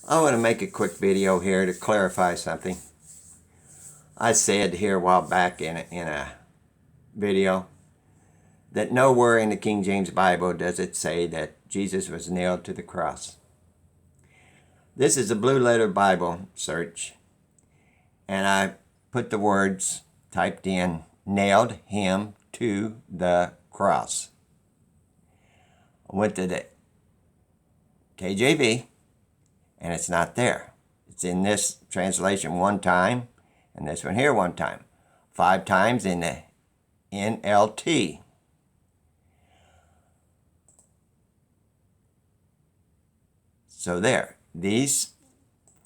I want to make a quick video here to clarify something. I said here a while back in a video that nowhere in the King James Bible does it say that Jesus was nailed to the cross. This is a Blue Letter Bible search, and I put the words typed in, nailed him to the cross. I went to the KJV, and it's not there. It's in this translation one time, and this one here one time. 5 times in the NLT. So there. These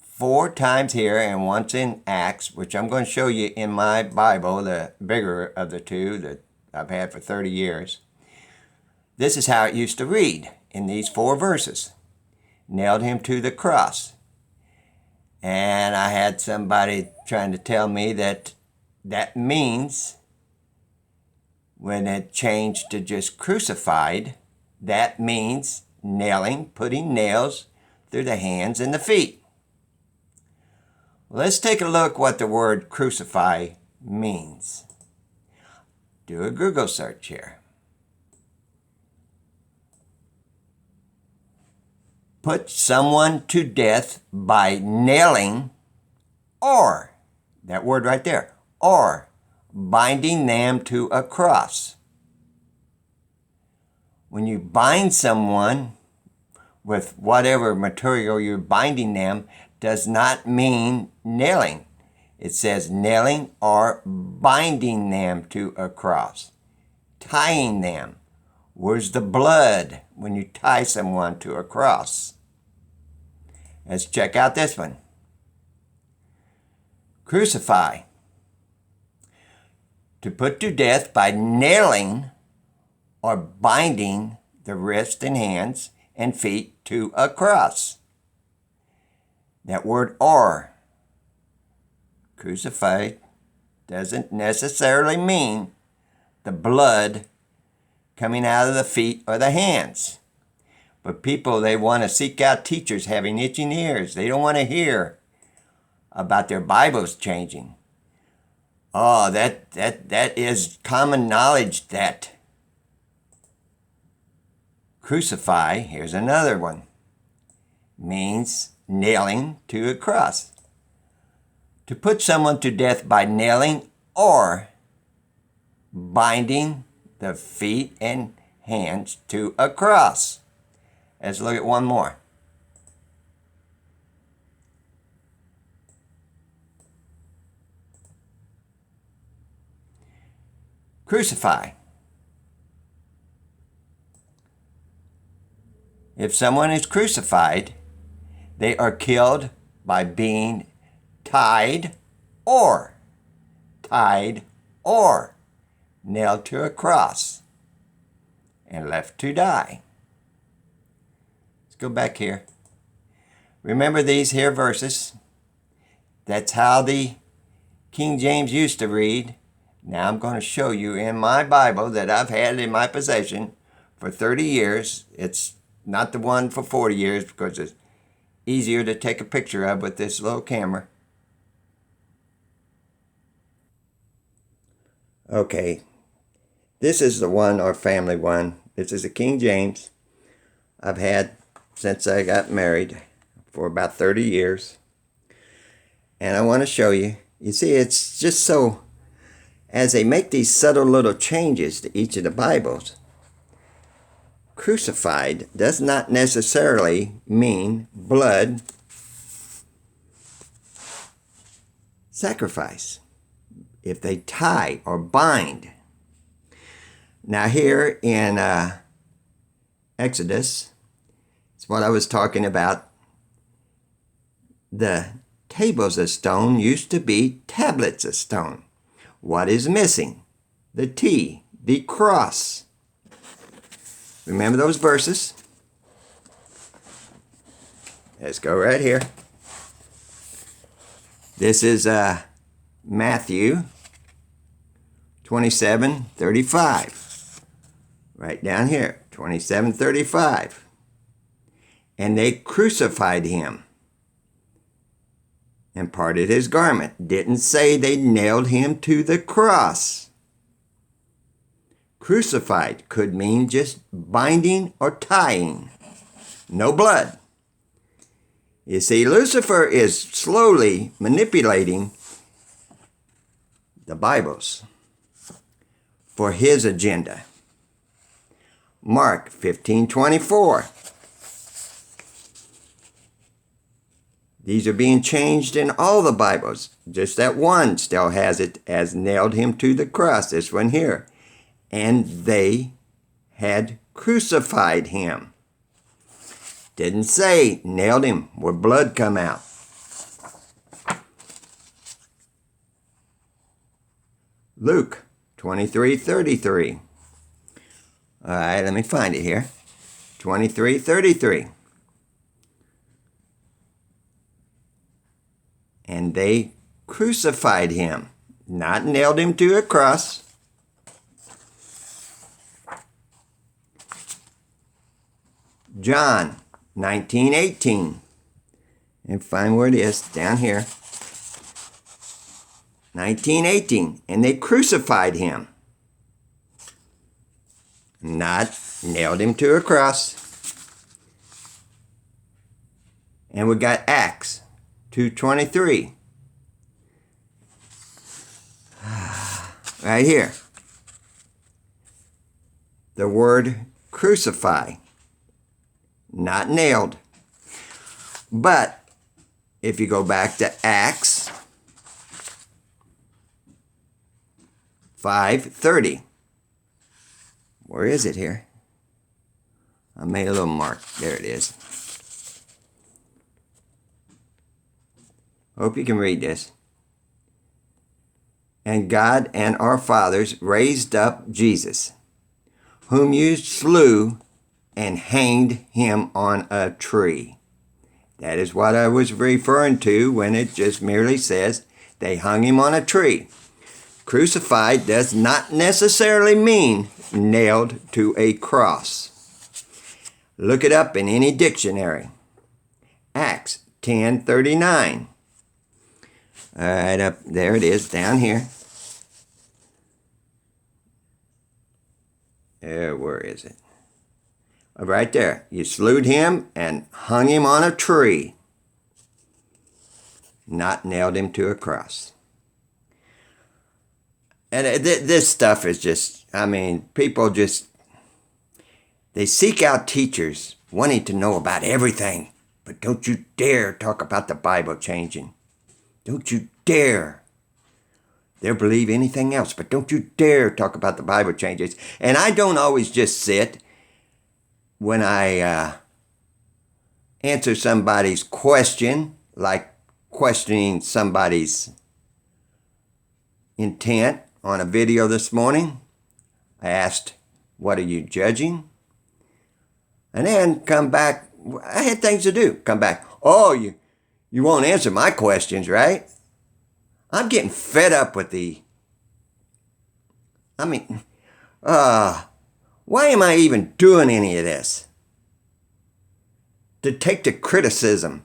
4 times here and once in Acts, which I'm going to show you in my Bible, the bigger of the two that I've had for 30 years. This is how it used to read in these 4 verses. Nailed him to the cross. And I had somebody trying to tell me that that means when it changed to just crucified, that means nailing, putting nails through the hands and the feet. Let's take a look what the word crucify means. Do a Google search here. Put someone to death by nailing, or, that word right there, or binding them to a cross. When you bind someone with whatever material you're binding them, does not mean nailing. It says nailing or binding them to a cross. Tying them. Where's the blood when you tie someone to a cross? Let's check out this one. Crucify. To put to death by nailing or binding the wrists and hands and feet to a cross. That word or, crucified, doesn't necessarily mean the blood coming out of the feet or the hands. But people, they want to seek out teachers having itching ears. They don't want to hear about their Bibles changing. Oh, that is common knowledge that crucify, here's another one, means nailing to a cross. To put someone to death by nailing or binding the feet and hands to a cross. Let's look at one more. Crucify. If someone is crucified, they are killed by being tied or nailed to a cross and left to die. Let's go back here. Remember these here verses? That's how the King James used to read. Now I'm going to show you in my Bible that I've had in my possession for 30 years. It's not the one for 40 years because it's easier to take a picture of with this little camera. Okay, this is the one, our family one. This is a King James I've had since I got married for about 30 years. And I want to show you. You see, it's just so, as they make these subtle little changes to each of the Bibles, crucified does not necessarily mean blood sacrifice. If they tie or bind. Now here in Exodus, it's what I was talking about. The tables of stone used to be tablets of stone. What is missing? The T, the cross. Remember those verses? Let's go right here. This is Matthew 27:35. Right down here, 27:35. And they crucified him and parted his garment. Didn't say they nailed him to the cross. Crucified could mean just binding or tying. No blood. You see, Lucifer is slowly manipulating the Bibles for his agenda. Mark 15:24. These are being changed in all the Bibles. Just that one still has it as nailed him to the cross. This one here. And they had crucified him. Didn't say nailed him where blood come out. Luke 23:33. All right, let me find it here. 23:33. And they crucified him, not nailed him to a cross. John 19:18. And find where it is, down here. 19:18. And they crucified him, not nailed him to a cross. And we got Acts 2:23. Right here. The word crucify, not nailed. But if you go back to Acts 5:30. Where is it here? I made a little mark. There it is. Hope you can read this. And God and our fathers raised up Jesus, whom you slew and hanged him on a tree. That is what I was referring to when it just merely says they hung him on a tree. Crucified does not necessarily mean nailed to a cross. Look it up in any dictionary. Acts 10:39. All right, up there it is, down here. Where is it? Right there. You slew him and hung him on a tree, not nailed him to a cross. And this stuff is just, people just, they seek out teachers wanting to know about everything, but don't you dare talk about the Bible changing. Don't you dare. They'll believe anything else, but don't you dare talk about the Bible changes. And I don't always just sit when I answer somebody's question, like questioning somebody's intent on a video this morning. I asked, what are you judging? And then come back. I had things to do. Come back. Oh, you won't answer my questions, right? I'm getting fed up with why am I even doing any of this? To take the criticism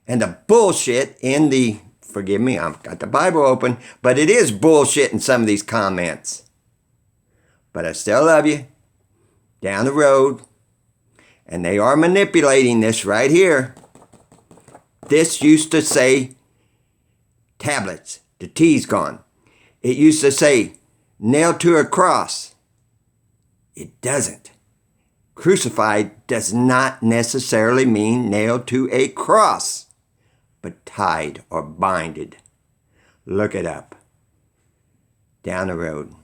and the bullshit in the, forgive me, I've got the Bible open, but it is bullshit in some of these comments. But I still love you. Down the road. And they are manipulating this right here. This used to say tablets. The T's gone. It used to say nailed to a cross. It doesn't. Crucified does not necessarily mean nailed to a cross, but tied or binded. Look it up. Down the road.